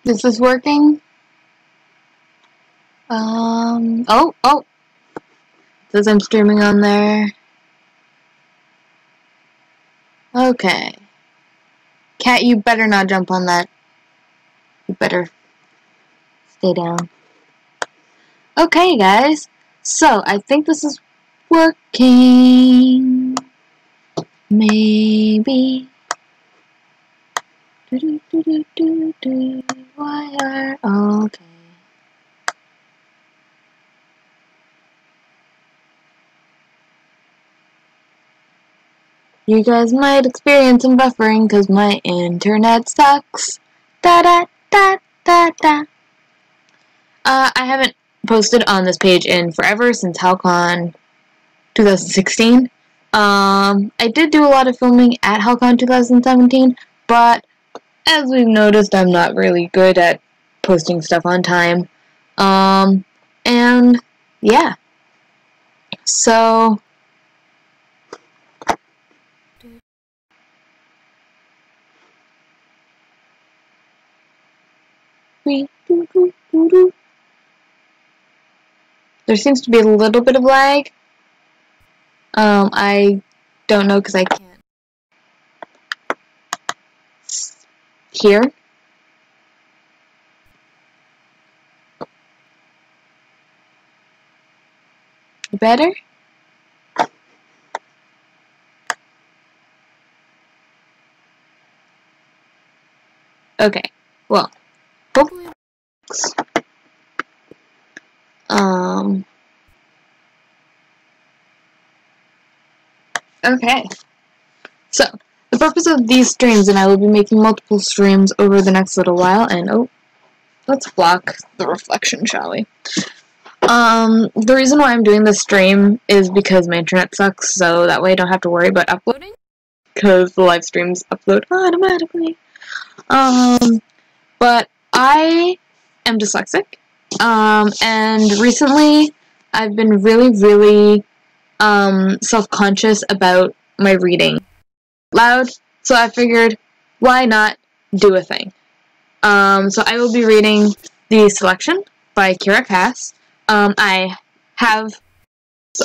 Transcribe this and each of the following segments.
Is this working? Oh. Says I'm streaming on there. Okay. Cat, you better not jump on that. You better stay down. Okay, guys. So, I think this is working. Maybe. Why are... Okay. You guys might experience some buffering because my internet sucks. Da da da da da. I haven't posted on this page in forever, since HowlCon 2016. I did do a lot of filming at HowlCon 2017, but as we've noticed, I'm not really good at posting stuff on time. And yeah. So there seems to be a little bit of lag. I don't know because I can't hear. Better? Okay. Well, hopefully it works. Okay. So, the purpose of these streams, and I will be making multiple streams over the next little while, and oh, let's block the reflection, shall we? The reason why I'm doing this stream is because my internet sucks, so that way I don't have to worry about uploading, because the live streams upload automatically. But I am dyslexic, and recently I've been really, self-conscious about my reading loud, so I figured, why not do a thing? So I will be reading The Selection by Kiera Cass. I have,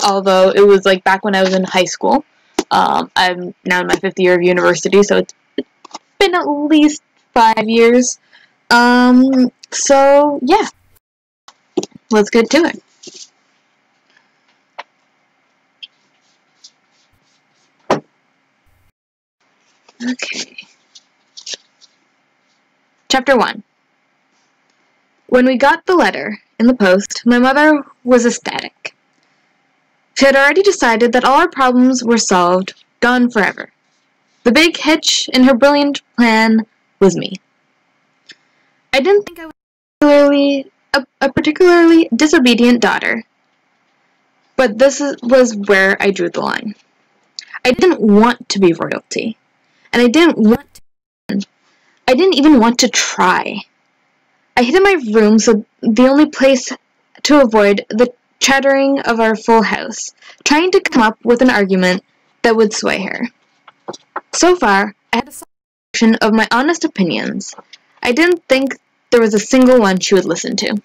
although it was like back when I was in high school. I'm now in my 5th year of university, so it's been at least 5 years. So yeah, let's get to it. Okay. Chapter 1. When we got the letter in the post, my mother was ecstatic. She had already decided that all our problems were solved, gone forever. The big hitch in her brilliant plan was me. I didn't think I was a particularly disobedient daughter, but this was where I drew the line. I didn't want to be royalty, and I didn't even want to try. I hid in my room, so the only place to avoid the chattering of our full house, trying to come up with an argument that would sway her. So far, I had a selection of my honest opinions. I didn't think there was a single one she would listen to.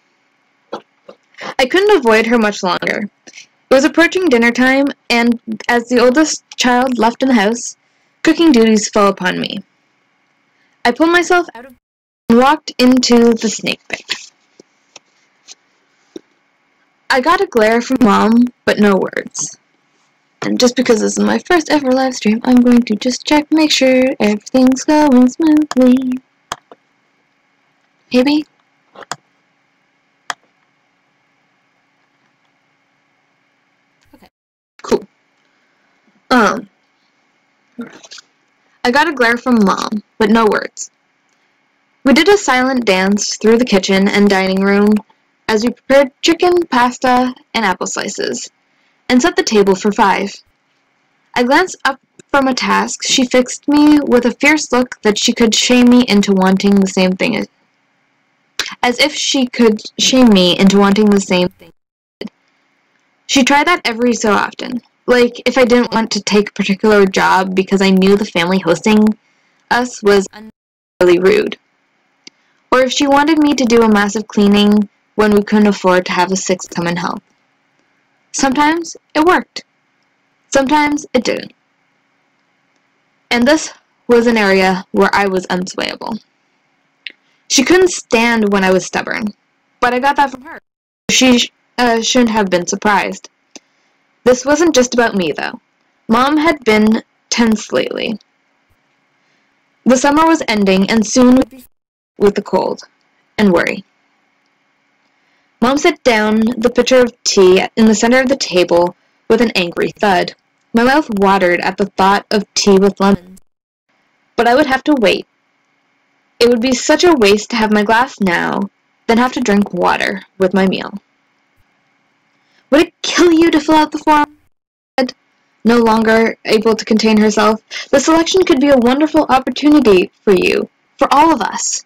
I couldn't avoid her much longer. It was approaching dinner time, and as the oldest child left in the house, cooking duties fell upon me. I pulled myself out of bed and walked into the snake pit. I got a glare from Mom, but no words. And just because this is my first ever live stream, I'm going to just check, make sure everything's going smoothly. Maybe? Okay. Cool. I got a glare from Mom, but no words. We did a silent dance through the kitchen and dining room as we prepared chicken, pasta, and apple slices, and set the table for 5. I glanced up from a task she fixed me with a fierce look that she could shame me into wanting the same thing as if she could shame me into wanting the same thing. She tried that every so often. Like, if I didn't want to take a particular job because I knew the family hosting us was unnecessarily rude. or if she wanted me to do a massive cleaning when we couldn't afford to have a sixth come and help. Sometimes it worked. Sometimes it didn't. And this was an area where I was unswayable. She couldn't stand when I was stubborn, but I got that from her. She shouldn't have been surprised. This wasn't just about me, though. Mom had been tense lately. The summer was ending, and soon would be with the cold and worry. Mom set down the pitcher of tea in the center of the table with an angry thud. My mouth watered at the thought of tea with lemons. But I would have to wait. It would be such a waste to have my glass now, then have to drink water with my meal. Would it kill you to fill out the form? No longer able to contain herself. The selection could be a wonderful opportunity for you, for all of us.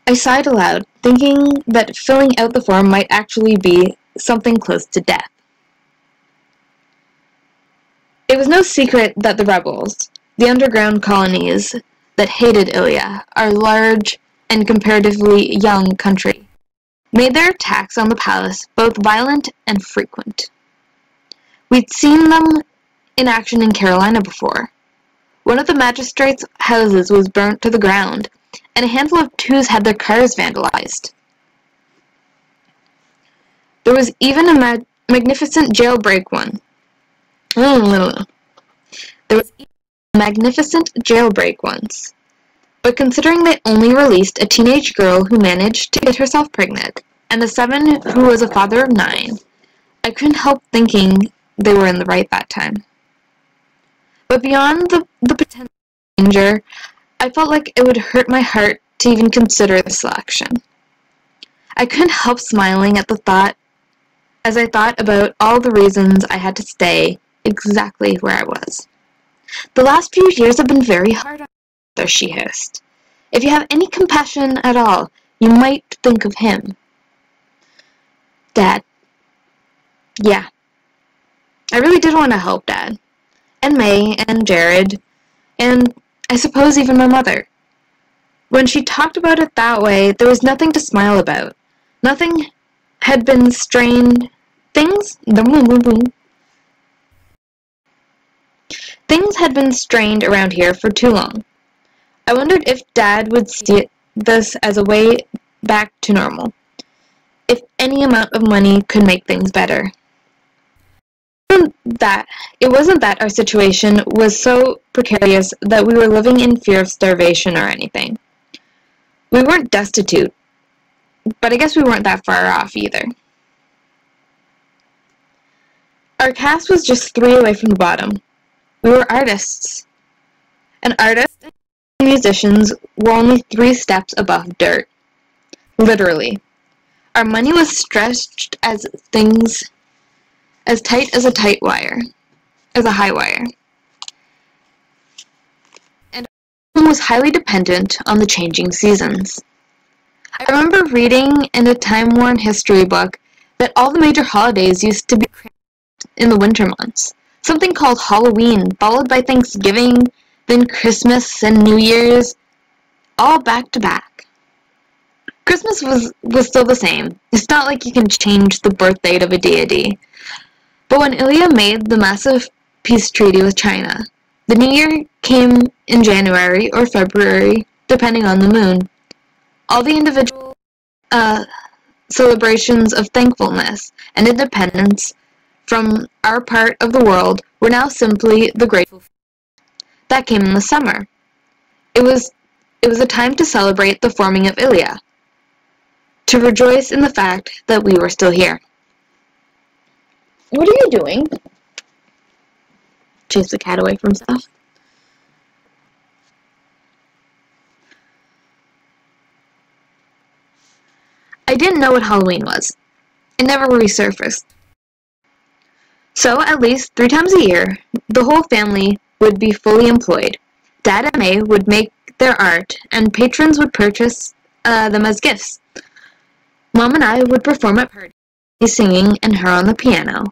I sighed aloud, thinking that filling out the form might actually be something close to death. It was no secret that the rebels, the underground colonies that hated Ilya, our large and comparatively young country, made their attacks on the palace both violent and frequent. We'd seen them in action in Carolina before. One of the magistrates' houses was burnt to the ground, and a handful of Jews had their cars vandalized. There was even a magnificent jailbreak one. There was a magnificent jailbreak once. But considering they only released a teenage girl who managed to get herself pregnant, and a 7 who was a father of 9, I couldn't help thinking they were in the right that time. But beyond the potential danger, I felt like it would hurt my heart to even consider the selection. I couldn't help smiling at the thought as I thought about all the reasons I had to stay exactly where I was. The last few years have been very hard on her, she hissed. If you have any compassion at all, you might think of him. Dad. Yeah. I really did want to help Dad. And May, and Jared, and I suppose even my mother. When she talked about it that way, there was nothing to smile about. Nothing had been strained. Things had been strained around here for too long. I wondered if Dad would see this as a way back to normal. If any amount of money could make things better. It wasn't that our situation was so precarious that we were living in fear of starvation or anything. We weren't destitute, but I guess we weren't that far off either. Our caste was just 3 away from the bottom. We were artists. And artists and musicians were only 3 steps above dirt. Literally. Our money was stretched as tight as a tight wire, as a high wire. And our home was highly dependent on the changing seasons. I remember reading in a time-worn history book that all the major holidays used to be in the winter months. Something called Halloween, followed by Thanksgiving, then Christmas and New Year's, all back to back. Christmas was still the same. It's not like you can change the birth date of a deity. But when Ilya made the massive peace treaty with China, the New Year came in January or February, depending on the moon. All the individual celebrations of thankfulness and independence from our part of the world were now simply the grateful. That came in the summer. It was a time to celebrate the forming of Ilya, to rejoice in the fact that we were still here. What are you doing? Chase the cat away from stuff. I didn't know what Halloween was. It never resurfaced. So, at least 3 times a year, the whole family would be fully employed. Dad and May would make their art, and patrons would purchase them as gifts. Mom and I would perform at parties, singing and her on the piano.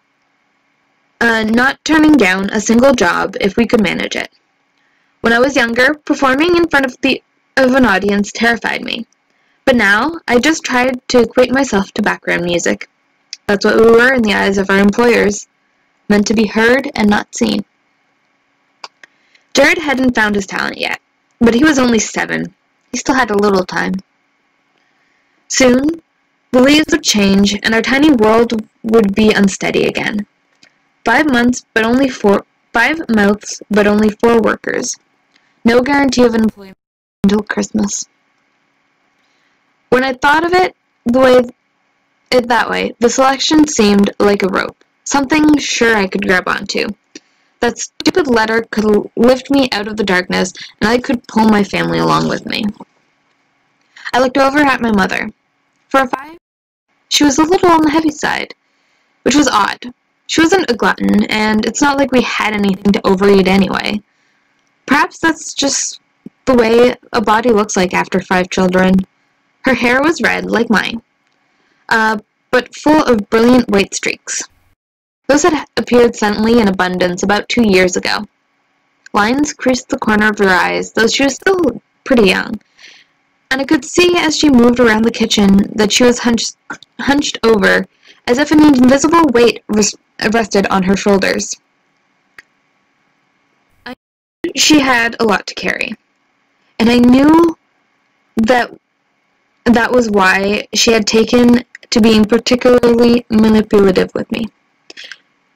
Not turning down a single job if we could manage it. When I was younger, performing in front of an audience terrified me. But now, I just tried to equate myself to background music. That's what we were in the eyes of our employers, meant to be heard and not seen. Jared hadn't found his talent yet, but he was only 7. He still had a little time. Soon, the leaves would change, and our tiny world would be unsteady again. 5 months, but only 5 mouths, but only 4 workers. No guarantee of employment until Christmas. When I thought of it that way, the selection seemed like a rope, something sure I could grab onto. That stupid letter could lift me out of the darkness, and I could pull my family along with me. I looked over at my mother. For a 5, she was a little on the heavy side, which was odd. She wasn't a glutton, and it's not like we had anything to overeat anyway. Perhaps that's just the way a body looks like after 5 children. Her hair was red, like mine, but full of brilliant white streaks. Those had appeared suddenly in abundance about 2 years ago. Lines creased the corner of her eyes, though she was still pretty young, and I could see as she moved around the kitchen that she was hunched over, as if an invisible weight rested on her shoulders. I knew she had a lot to carry, and I knew that was why she had taken to being particularly manipulative with me.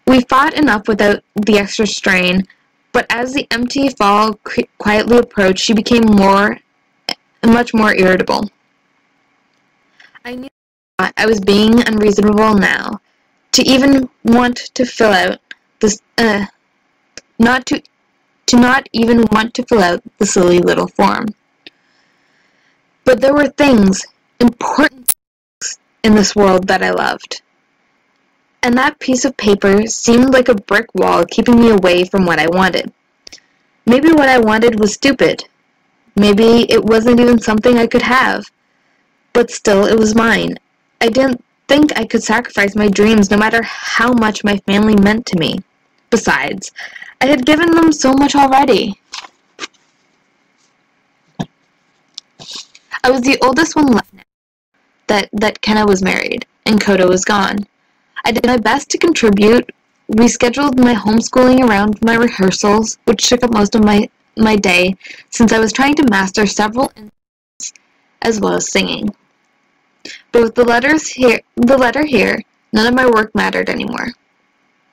We fought enough without the extra strain, but as the empty fall quietly approached, she became much more irritable. I knew I was being unreasonable now, to even want to fill out this, not even want to fill out the silly little form. But there were things, important things, in this world that I loved. And that piece of paper seemed like a brick wall keeping me away from what I wanted. Maybe what I wanted was stupid. Maybe it wasn't even something I could have. But still, it was mine. I didn't think I could sacrifice my dreams no matter how much my family meant to me. Besides, I had given them so much already. I was the oldest one left now that Kenna was married, and Koda was gone. I did my best to contribute. We scheduled my homeschooling around my rehearsals, which took up most of my day, since I was trying to master several instruments as well as singing. But with the letter here, none of my work mattered anymore.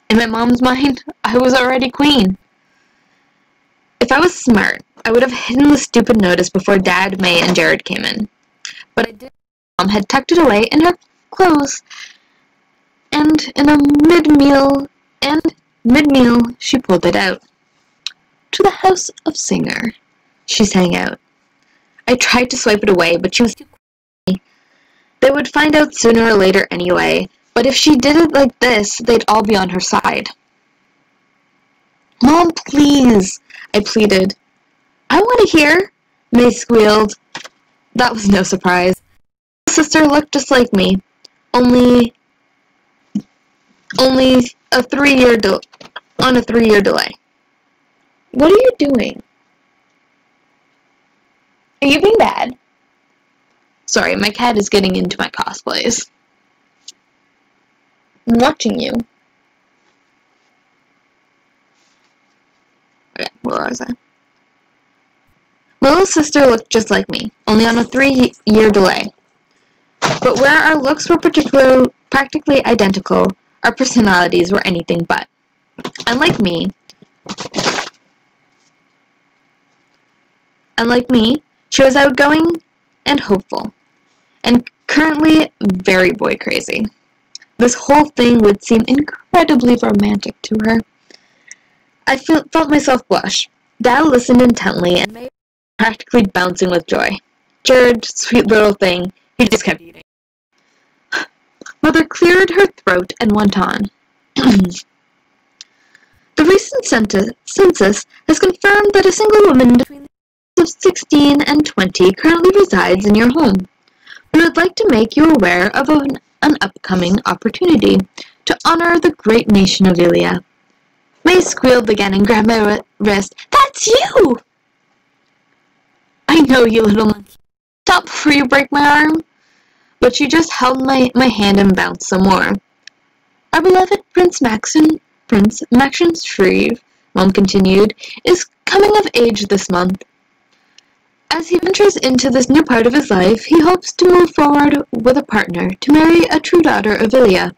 In my mom's mind, I was already queen. If I was smart, I would have hidden the stupid notice before Dad, May, and Jared came in. But I didn't. Mom had tucked it away in her clothes, and in a mid-meal, she pulled it out. "To the house of Singer," she sang out. I tried to swipe it away, but she was too quick. They would find out sooner or later anyway, but if she did it like this, they'd all be on her side. "Mom, please," I pleaded. "I want to hear," May squealed. That was no surprise. My sister looked just like me, only a 3-year delay. "What are you doing? Are you being bad?" Sorry, my cat is getting into my cosplays. "I'm watching you." Okay, where was I? My little sister looked just like me, only on a 3-year delay. But where our looks were practically identical, our personalities were anything but. Unlike me, she was outgoing and hopeful, and currently very boy crazy. This whole thing would seem incredibly romantic to her. I felt myself blush. Dad listened intently and May was practically bouncing with joy. Jared, sweet little thing, he just kept eating. Mother cleared her throat and went on. "The recent census has confirmed that a single woman between the ages of 16 and 20 currently resides in your home. We would like to make you aware of an upcoming opportunity to honor the great nation of Ilia." May squealed again and grabbed my wrist. "That's you!" "I know, you little monkey. Stop before you break my arm. But she just held my hand and bounced some more. Our beloved Prince Maxim Shreve, Mom continued, is coming of age this month. As he ventures into this new part of his life, he hopes to move forward with a partner to marry a true daughter of Ilia.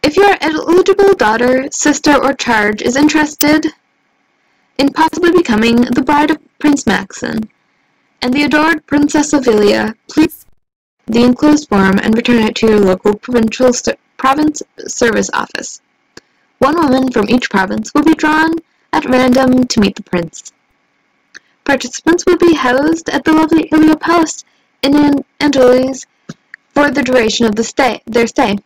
If your eligible daughter, sister, or charge is interested in possibly becoming the bride of Prince Maxim and the adored Princess of Ilia, please the enclosed form and return it to your local province service office. One woman from each province will be drawn at random to meet the prince. Participants will be housed at the lovely Ilia Palace in Angeles for the duration of their stay.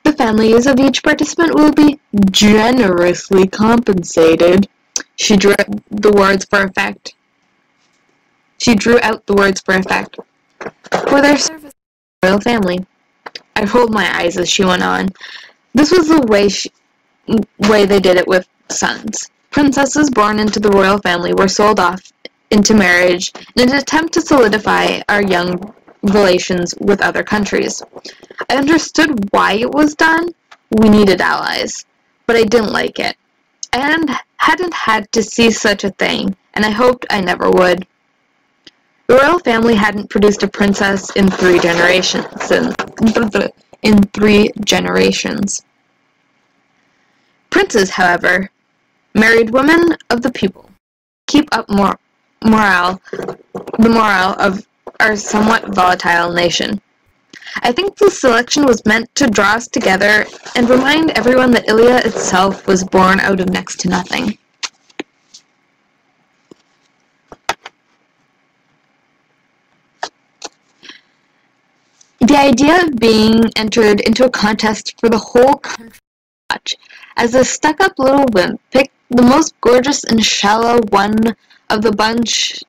The families of each participant will be generously compensated. She drew out the words for effect. For their service to the royal family. I rolled my eyes as she went on. This was the way they did it with sons. Princesses born into the royal family were sold off into marriage in an attempt to solidify our young relations with other countries. I understood why it was done. We needed allies. But I didn't like it. And hadn't had to see such a thing, and I hoped I never would. The royal family hadn't produced a princess in 3 generations. Princes, however, married women of the people, keep up the morale of our somewhat volatile nation. I think the selection was meant to draw us together and remind everyone that Ilia itself was born out of next to nothing. The idea of being entered into a contest for the whole country to watch, as a stuck-up little wimp picked the most gorgeous and shallow one of the bunch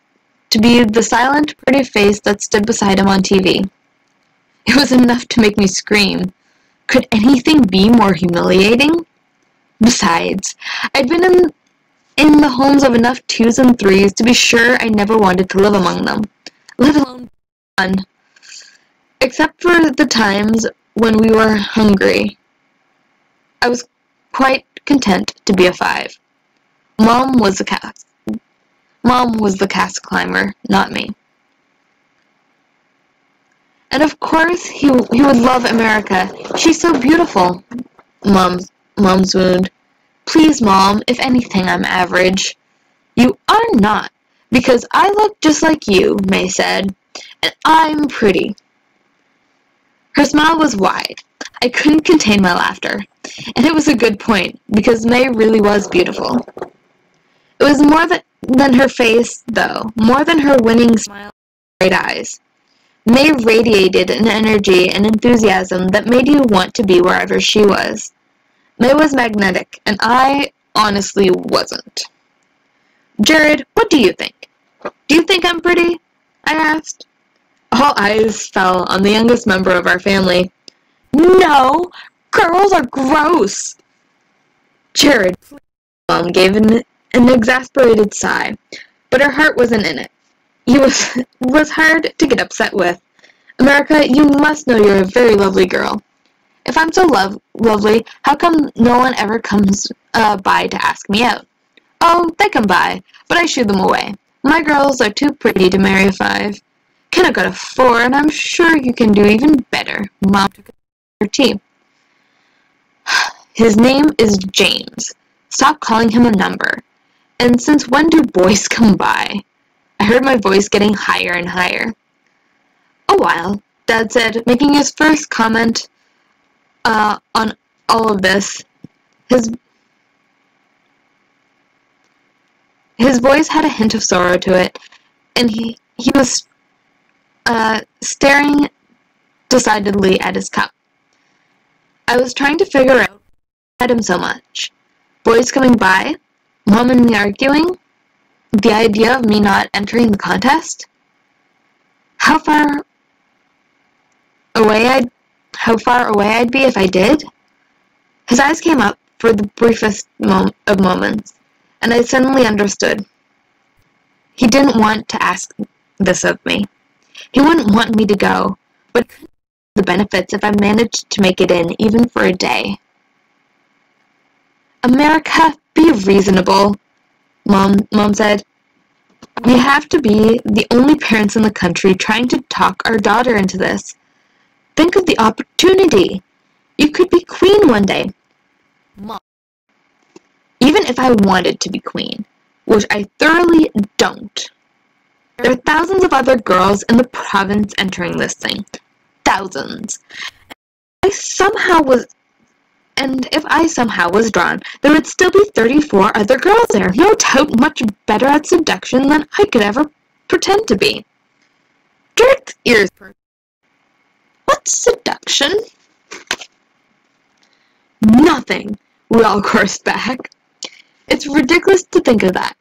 to be the silent, pretty face that stood beside him on TV. It was enough to make me scream. Could anything be more humiliating? Besides, I'd been in the homes of enough 2s and 3s to be sure I never wanted to live among them, let alone one. Except for the times when we were hungry, I was quite content to be a 5. Mom was the caste climber, not me. And of course, he would love America. She's so beautiful. Mom's wound. Please, Mom, if anything, I'm average. You are not, because I look just like you, May said, and I'm pretty. Her smile was wide. I couldn't contain my laughter, and it was a good point, because May really was beautiful. It was more than her face, though, more than her winning smile and bright eyes. May radiated an energy and enthusiasm that made you want to be wherever she was. May was magnetic, and I honestly wasn't. Jared, what do you think? Do you think I'm pretty? I asked. All eyes fell on the youngest member of our family. No, girls are gross. Jared, Mom gave an exasperated sigh, but her heart wasn't in it. He was hard to get upset with. America, you must know you're a very lovely girl. If I'm so lovely, how come no one ever comes by to ask me out? Oh, they come by, but I shoo them away. My girls are too pretty to marry a 5. Kenna got a 4, and I'm sure you can do even better. Mom took her tea. His name is James. Stop calling him a number. And since when do boys come by? I heard my voice getting higher and higher. A while, Dad said, making his first comment on all of this. His voice had a hint of sorrow to it, and he was staring decidedly at his cup. I was trying to figure out why I had him so much. Boys coming by? Mom and me arguing? The idea of me not entering the contest? How far away I'd be if I did? His eyes came up for the briefest of moments, and I suddenly understood. He didn't want to ask this of me. He wouldn't want me to go, but he couldn't the benefits if I managed to make it in, even for a day. America, be reasonable, Mom said. We have to be the only parents in the country trying to talk our daughter into this. Think of the opportunity. You could be queen one day. Mom. Even if I wanted to be queen, which I thoroughly don't. There are thousands of other girls in the province entering this thing. Thousands. If I somehow was drawn, there would still be 34 other girls there, no doubt much better at seduction than I could ever pretend to be. Jared's ears perked. What's seduction? Nothing, we all chorused back. It's ridiculous to think of that.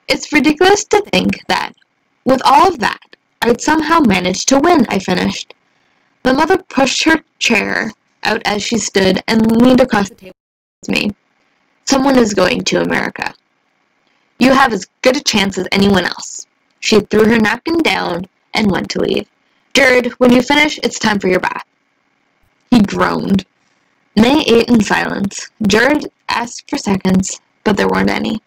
It's ridiculous to think that, with all of that, I'd somehow managed to win, I finished. My mother pushed her chair out as she stood and leaned across the table towards me. Someone is going to America. You have as good a chance as anyone else. She threw her napkin down and went to leave. Jared, when you finish, it's time for your bath. He groaned. They ate in silence. Jared asked for seconds, but there weren't any.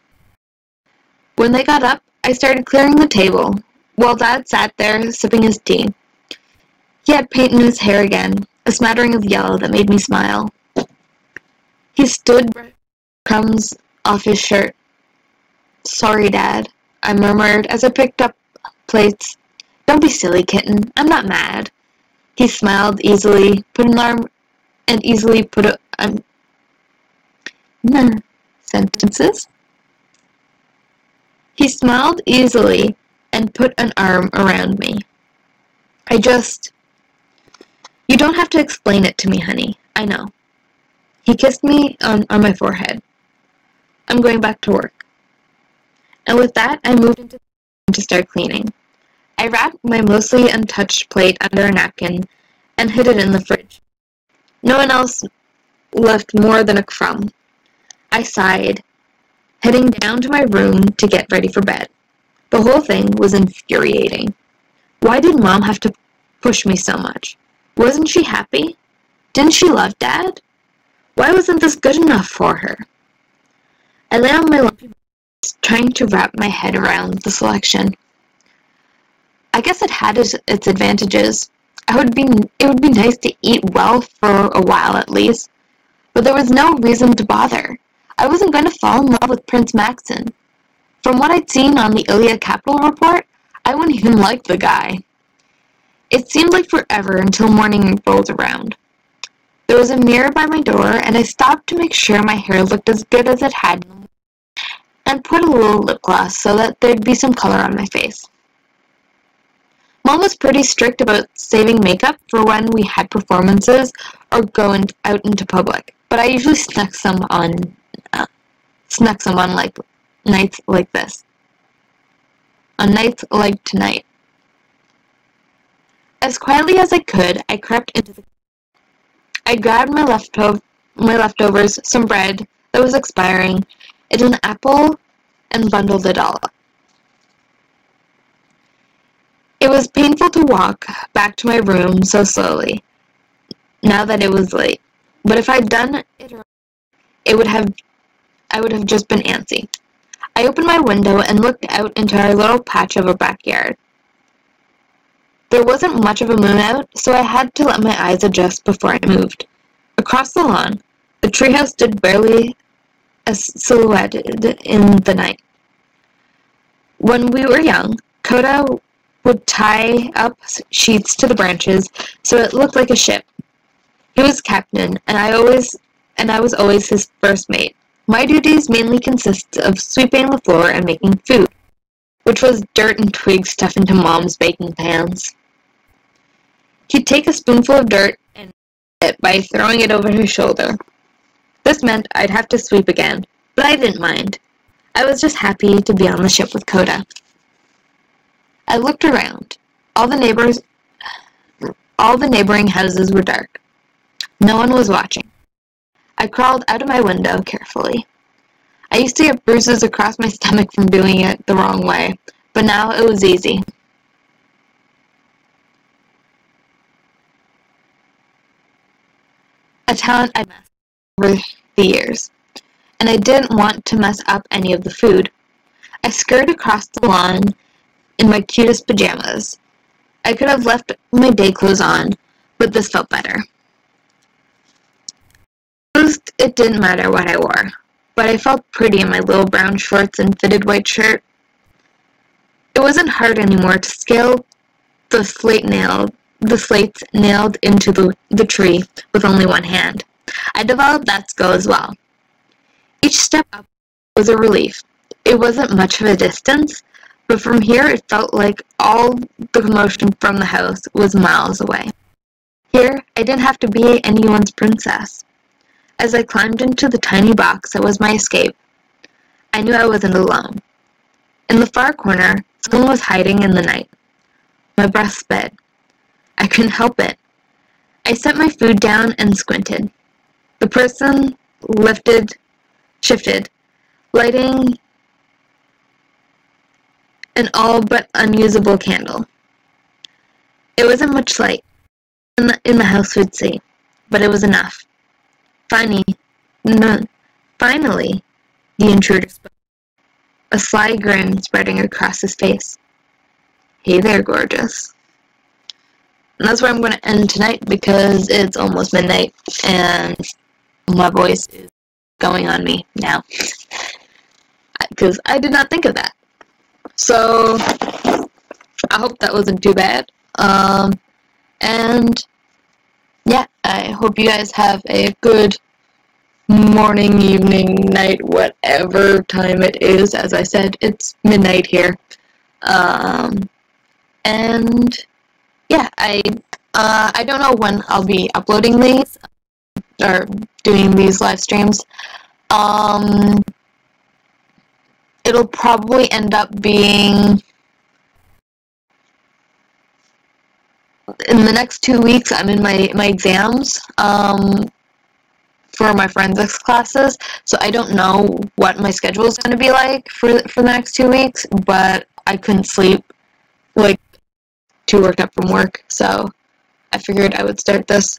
When they got up, I started clearing the table, while Dad sat there sipping his tea. He had paint in his hair again, a smattering of yellow that made me smile. He stood crumbs off his shirt. Sorry, Dad, I murmured as I picked up plates. Don't be silly, kitten. I'm not mad. He smiled easily, put an arm, and easily put a... sentences? He smiled easily and put an arm around me. You don't have to explain it to me, honey. I know. He kissed me on my forehead. I'm going back to work. And with that, I moved into the room to start cleaning. I wrapped my mostly untouched plate under a napkin and hid it in the fridge. No one else left more than a crumb. I sighed, heading down to my room to get ready for bed. The whole thing was infuriating. Why did Mom have to push me so much? Wasn't she happy? Didn't she love Dad? Why wasn't this good enough for her? I lay on my lumpy bed, trying to wrap my head around the selection. I guess it had its advantages. It would be nice to eat well for a while at least, but there was no reason to bother. I wasn't going to fall in love with Prince Maxon. From what I'd seen on the Ilya Capital report, I wouldn't even like the guy. It seemed like forever until morning rolled around. There was a mirror by my door, and I stopped to make sure my hair looked as good as it had, and put a little lip gloss so that there'd be some color on my face. Mom was pretty strict about saving makeup for when we had performances or go out into public, but I usually snuck some on like nights like this. On nights like tonight. As quietly as I could, I crept into the... I grabbed my leftovers, some bread that was expiring, and an apple, and bundled it all up. It was painful to walk back to my room so slowly, now that it was late. But if I'd done it, I would have just been antsy. I opened my window and looked out into our little patch of a backyard. There wasn't much of a moon out, so I had to let my eyes adjust before I moved. Across the lawn, the treehouse stood barely silhouetted in the night. When we were young, Coda would tie up sheets to the branches so it looked like a ship. He was captain, and I was always his first mate. My duties mainly consisted of sweeping the floor and making food, which was dirt and twigs stuffed into Mom's baking pans. He'd take a spoonful of dirt and it by throwing it over his shoulder. This meant I'd have to sweep again, but I didn't mind. I was just happy to be on the ship with Coda. I looked around. All the neighboring houses were dark. No one was watching. I crawled out of my window carefully. I used to get bruises across my stomach from doing it the wrong way, but now it was easy. A talent I'd mastered over the years, and I didn't want to mess up any of the food. I scurried across the lawn in my cutest pajamas. I could have left my day clothes on, but this felt better. It didn't matter what I wore, but I felt pretty in my little brown shorts and fitted white shirt. It wasn't hard anymore to scale the slates nailed into the tree with only one hand. I developed that skill as well. Each step up was a relief. It wasn't much of a distance, but from here it felt like all the commotion from the house was miles away. Here, I didn't have to be anyone's princess. As I climbed into the tiny box that was my escape, I knew I wasn't alone. In the far corner, someone was hiding in the night. My breath sped. I couldn't help it. I set my food down and squinted. The person shifted, lighting an all but unusable candle. It wasn't much light in the house we'd see, but it was enough. Finally, the intruder spoke, a sly grin spreading across his face. Hey there, gorgeous. And that's where I'm going to end tonight because it's almost midnight and my voice is going on me now. Because I did not think of that. So, I hope that wasn't too bad. And yeah, I hope you guys have a good morning, evening, night, whatever time it is. As I said, it's midnight here. And yeah, I don't know when I'll be uploading these or doing these live streams. It'll probably end up being in the next 2 weeks. I'm in my exams for my forensics classes, so I don't know what my schedule is going to be like for the next 2 weeks, but I couldn't sleep, like, too worked up from work, so I figured I would start this.